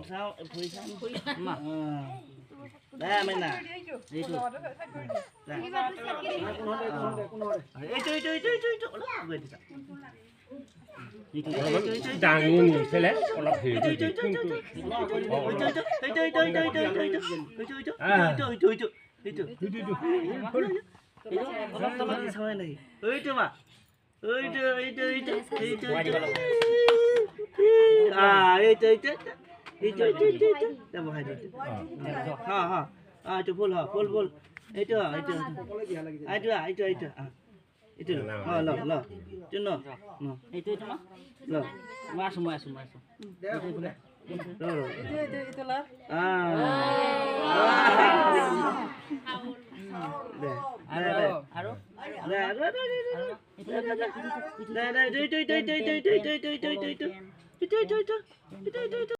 sao phơi sao mà đây mình nè đi tu đây chơi về ডাঙনি ফেলে অলপ হেৰি কৰি দিয়ে itu lo cuno itu mah lo masuk itu lo itu